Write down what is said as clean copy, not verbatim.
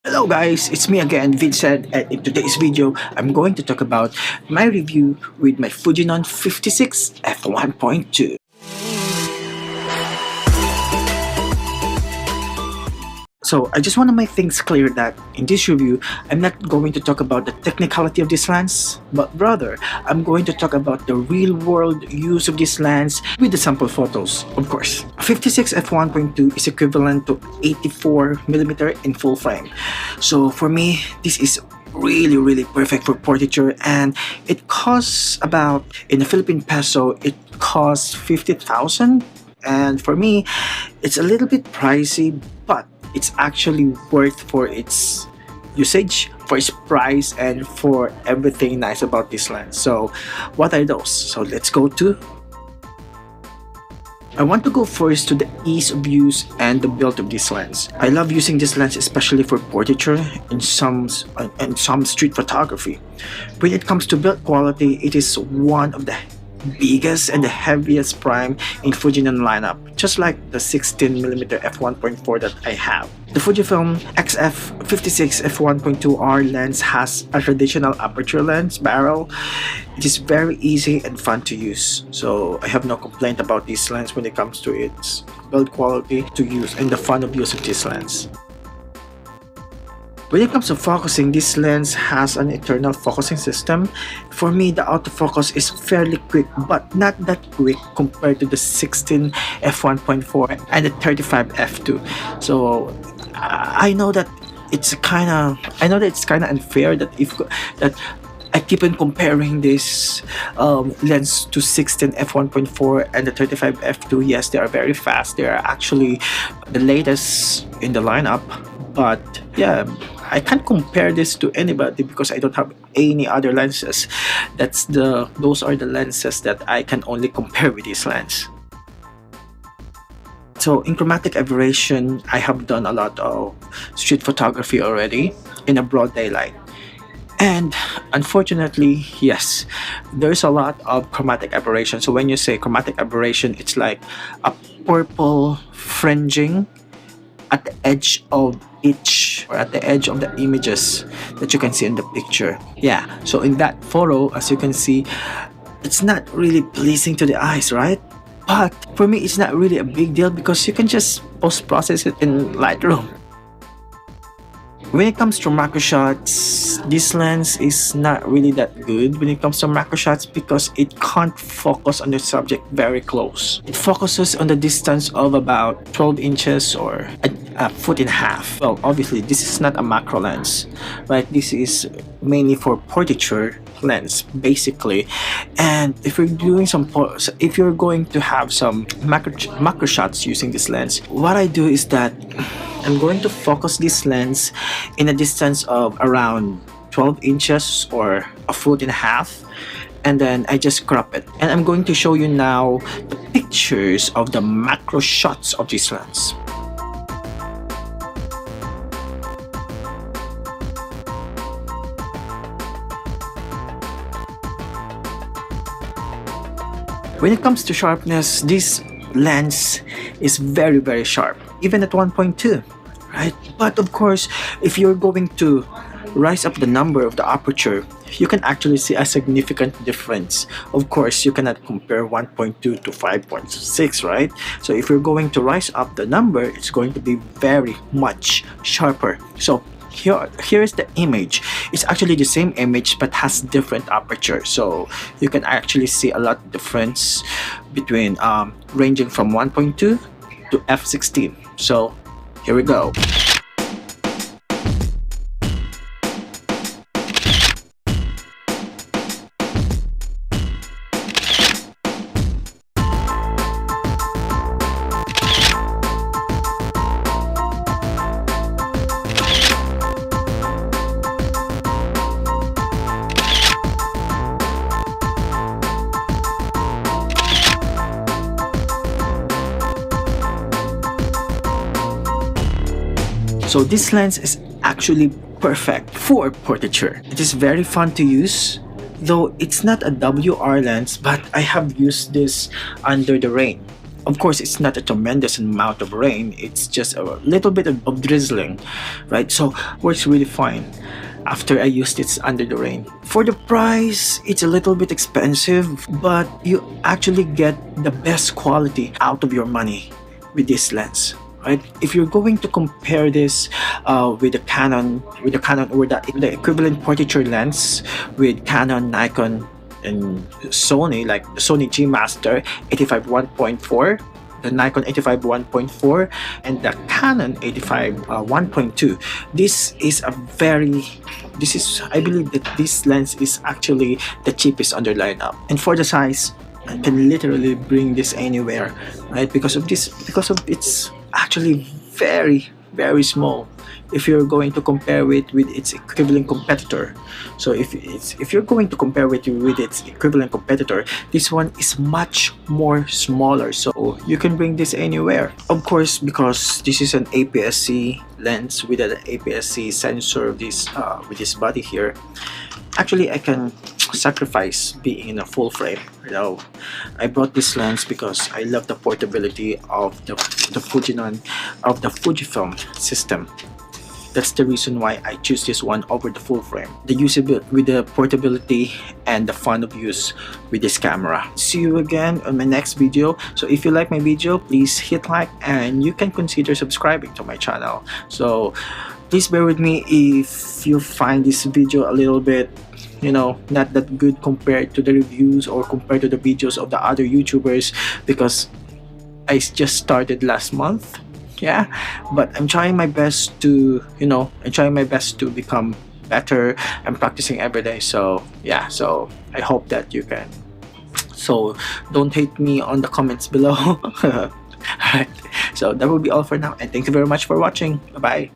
Hello guys, it's me again, Vincent, and in today's video, I'm going to talk about my review with my Fujinon 56 f1.2. So I just want to make things clear that in this review, I'm not going to talk about the technicality of this lens, but rather, I'm going to talk about the real-world use of this lens with the sample photos, of course. 56 f1.2 is equivalent to 84mm in full frame. So for me, this is really perfect for portraiture, and it costs about, in the Philippine peso, it costs 50,000, and for me, it's a little bit pricey, but it's actually worth for its usage, for its price, and for everything nice about this lens. So what are those? So let's go to I want to go first to the ease of use and the build of this lens. I love using this lens especially for portraiture and some street photography. When it comes to build quality, it is one of the biggest and the heaviest prime in Fujinon lineup, just like the 16mm f1.4 that I have. The Fujifilm XF56 f1.2R lens has a traditional aperture lens barrel. It is very easy and fun to use, so I have no complaint about this lens when it comes to its build quality to use and the fun of use of this lens. When it comes to focusing, this lens has an internal focusing system. For me, the autofocus is fairly quick, but not that quick compared to the 16 f1.4 and the 35 f2. So I know that it's kind of unfair that I keep on comparing this lens to 16 f1.4 and the 35 f2. Yes, they are very fast. They are actually the latest in the lineup. But yeah, I can't compare this to anybody because I don't have any other lenses. Those are the lenses that I can only compare with this lens. So in Chromatic Aberration, I have done a lot of street photography already in a broad daylight. And unfortunately, yes, there's a lot of chromatic aberration. So when you say chromatic aberration, it's like a purple fringing at the edge of the images that you can see in the picture. Yeah, so in that photo, as you can see, it's not really pleasing to the eyes, right? But for me, it's not really a big deal because you can just post-process it in Lightroom. When it comes to macro shots, this lens is not really that good when it comes to macro shots because it can't focus on the subject very close. It focuses on the distance of about 12 inches or a foot and a half. Well, obviously, this is not a macro lens, right? This is mainly for portraiture lens basically, and if you're going to have some macro shots using this lens, what I do is that I'm going to focus this lens in a distance of around 12 inches or a foot and a half, and then I just crop it, and I'm going to show you now the pictures of the macro shots of this lens. When it comes to sharpness, this lens is very sharp, even at 1.2, right? But of course, if you're going to rise up the number of the aperture, you can actually see a significant difference. Of course, you cannot compare 1.2 to 5.6, right? So if you're going to rise up the number, it's going to be very much sharper. So here's the image. It's actually the same image but has different aperture, so you can actually see a lot of difference between ranging from 1.2 to f16. So here we go. So this lens is actually perfect for portraiture. It is very fun to use, though it's not a WR lens, but I have used this under the rain. Of course, it's not a tremendous amount of rain, it's just a little bit of drizzling, right? So works really fine after I used it under the rain. For the price, it's a little bit expensive, but you actually get the best quality out of your money with this lens. Right? If you're going to compare this with the Canon or the equivalent portraiture lens with Canon, Nikon, and Sony, like the Sony G Master 85 1.4, the Nikon 85 1.4, and the Canon 85 1.2. I believe that this lens is actually the cheapest on their lineup. And for the size, I can literally bring this anywhere, right? Because of its actually very, very small if you're going to compare it with its equivalent competitor. So if you're going to compare it with its equivalent competitor, this one is much more smaller, so you can bring this anywhere. Of course, because this is an APS-C lens with an APS-C sensor, with this body here, actually I can sacrifice being in a full frame. I brought this lens because I love the portability of the Fujinon, of the Fujifilm system. That's the reason why I choose this one over the full frame. The usability with the portability and the fun of use with this camera. See you again on my next video. So if you like my video, please hit like, and you can consider subscribing to my channel. So please bear with me if you find this video a little bit not that good compared to the reviews or compared to the videos of the other YouTubers, because I just started last month. Yeah, but I'm trying my best to become better and practicing every day. So yeah, so I hope that you can. So don't hate me on the comments below. Alright, so that will be all for now, and thank you very much for watching. Bye bye.